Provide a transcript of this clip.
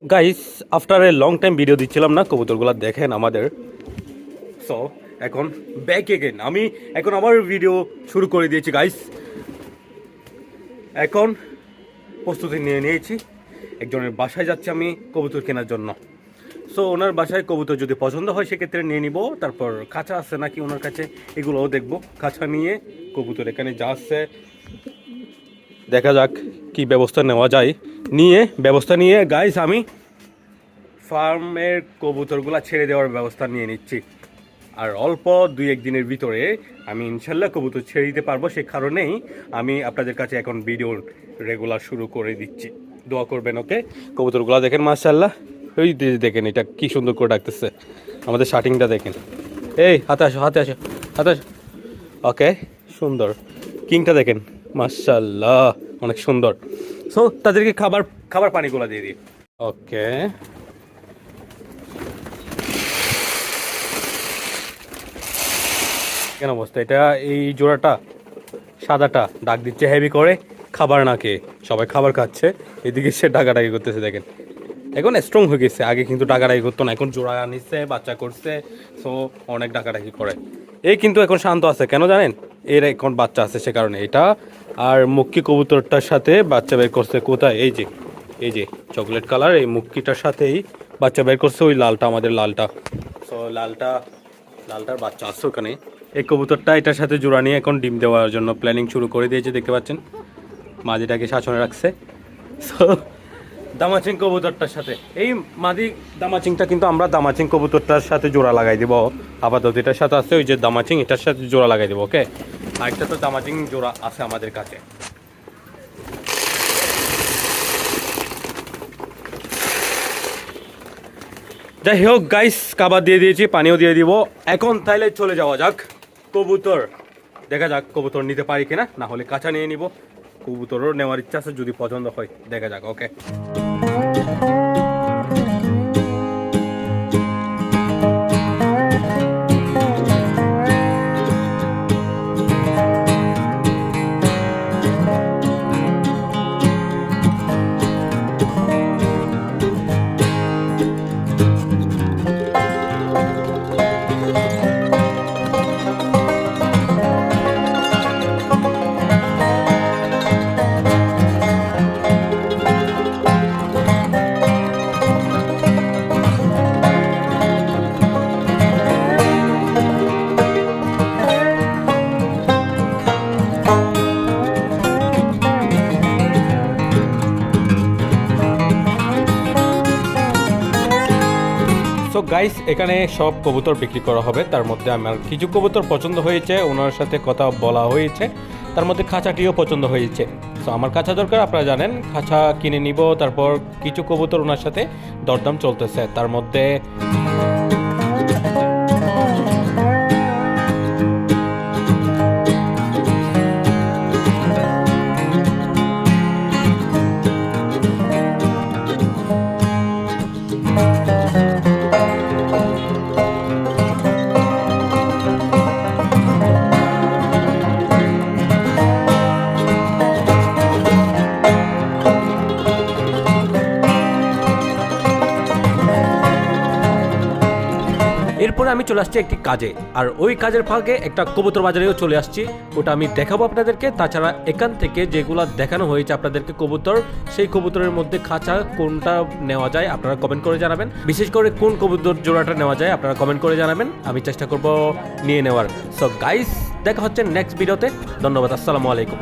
Guys after a long time video দিচ্ছিলাম না, কবুতরগুলো দেখেন আমাদের। সো এখন ব্যাক এগেন আমি এখন আমার ভিডিও শুরু করে দিয়েছি গাইস। এখন প্রস্তুতি নিয়ে নিয়েছি, একজনের বাসায় যাচ্ছি আমি কবুতর কেনার জন্য। সো ওনার বাসায় কবুতর যদি পছন্দ হয় সেক্ষেত্রে নিয়ে নিব, তারপর খাঁচা আছে নাকি ওনার কাছে এগুলোও দেখবো। খাঁচা নিয়ে কবুতর এখানে যা আছে দেখা যাক কি ব্যবস্থা নেওয়া যায়। ব্যবস্থা নিয়ে গাইস আমি ফার্মের কবুতরগুলো ছেড়ে দেওয়ার ব্যবস্থা নিয়ে নিচ্ছি। আর অল্প 2-1 দিনের ভিতরে আমি ইনশাল্লাহ কবুতর ছেড়ে দিতে পারবো। সেই কারণেই আমি আপনাদের কাছে এখন ভিডিও রেগুলার শুরু করে দিচ্ছি, দোয়া করবেন। ওকে, কবুতরগুলো দেখেন মাশাআল্লাহ, ওই দেখেন এটা কি সুন্দর করে ডাকতেছে। আমাদের শার্টিংটা দেখেন, এই হাতে আসো হাতে আসো হাতে আসো। ওকে, সুন্দর। কিংটা দেখেন মাশাআল্লাহ, অনেক সুন্দর। সো তাদেরকে খাবার পানিগুলো দিয়ে দিই। ওকে, কেন অবস্থা এটা? এই জোড়াটা সাদাটা ডাক দিচ্ছে হেভি করে, খাবার না খেয়ে। সবাই খাবার খাচ্ছে, এদিকে সে ডাকাডাকি করতেছে। দেখেন এখন স্ট্রং হয়ে গেছে, আগে কিন্তু ডাকাডাকি করতো না, এখন জোড়া আনিচ্ছে, বাচ্চা করছে, সো অনেক ডাকাডাকি করে। এই কিন্তু এখন শান্ত আছে, কেন জানেন? এর এখন বাচ্চা আছে সে কারণে। এটা আর মুক্কি কবুতরটার সাথে বাচ্চা বের করছে। কোথায়? এই যে চকলেট কালার, এই মুক্কিটার সাথেই বাচ্চা বের করছে, ওই লালটা, আমাদের লালটা। সো লালটার বাচ্চা আছে ওখানে। এই কবুতরটা এটার সাথে জোড়া নিয়ে এখন ডিম দেওয়ার জন্য প্ল্যানিং শুরু করে দিয়েছে, দেখতে পাচ্ছেন। মাদিটাকে শাসনে রাখছে। সো দামাচিং কবুতরটার সাথে এই মাদি দামাচিংটা কিন্তু আমরা দামাচিং কবুতরটার সাথে জোড়া লাগাই দিব আপাতত। এটার সাথে আছে ওই যে দামাচিং, এটার সাথে জোড়া লাগাই দেবো। ওকে, আরেকটা তো দামাচিং জোড়া আছে আমাদের কাছে। যাই হোক গাইস, খাবার দিয়ে দিয়েছি, পানিও দিয়ে দিব। এখন তাইলে চলে যাওয়া যাক কবুতর দেখা যাক কবুতর নিতে পারি কিনা, না হলে কাঁচা নিয়ে নিব। কবুতরও নেওয়ার ইচ্ছা আছে, যদি পছন্দ হয় দেখা যাক। ওকে, সো গাইস এখানে সব কবুতর বিক্রি করা হবে। তার মধ্যে আমার কিছু কবুতর পছন্দ হয়েছে, ওনার সাথে কথা বলা হয়েছে, তার মধ্যে খাঁচাটিও পছন্দ হয়েছে। সো আমার খাঁচা দরকার, আপনারা জানেন, খাঁচা কিনে নিব। তারপর কিছু কবুতর ওনার সাথে দরদাম চলতেছে, তার মধ্যে এরপরে আমি চলে আসছি একটি কাজে, আর ওই কাজের ফাঁকে একটা কবুতর বাজারেও চলে আসছি, ওটা আমি দেখাবো আপনাদেরকে। তাছাড়া এখান থেকে যেগুলো দেখানো হয়েছে আপনাদেরকে কবুতর, সেই কবুতরের মধ্যে খাঁচা কোনটা নেওয়া যায় আপনারা কমেন্ট করে জানাবেন। বিশেষ করে কোন কবুতর জোড়াটা নেওয়া যায় আপনারা কমেন্ট করে জানাবেন, আমি চেষ্টা করব নিয়ে নেওয়ার। সো গাইস দেখা হচ্ছে নেক্সট ভিডিওতে। ধন্যবাদ, আসসালামু আলাইকুম।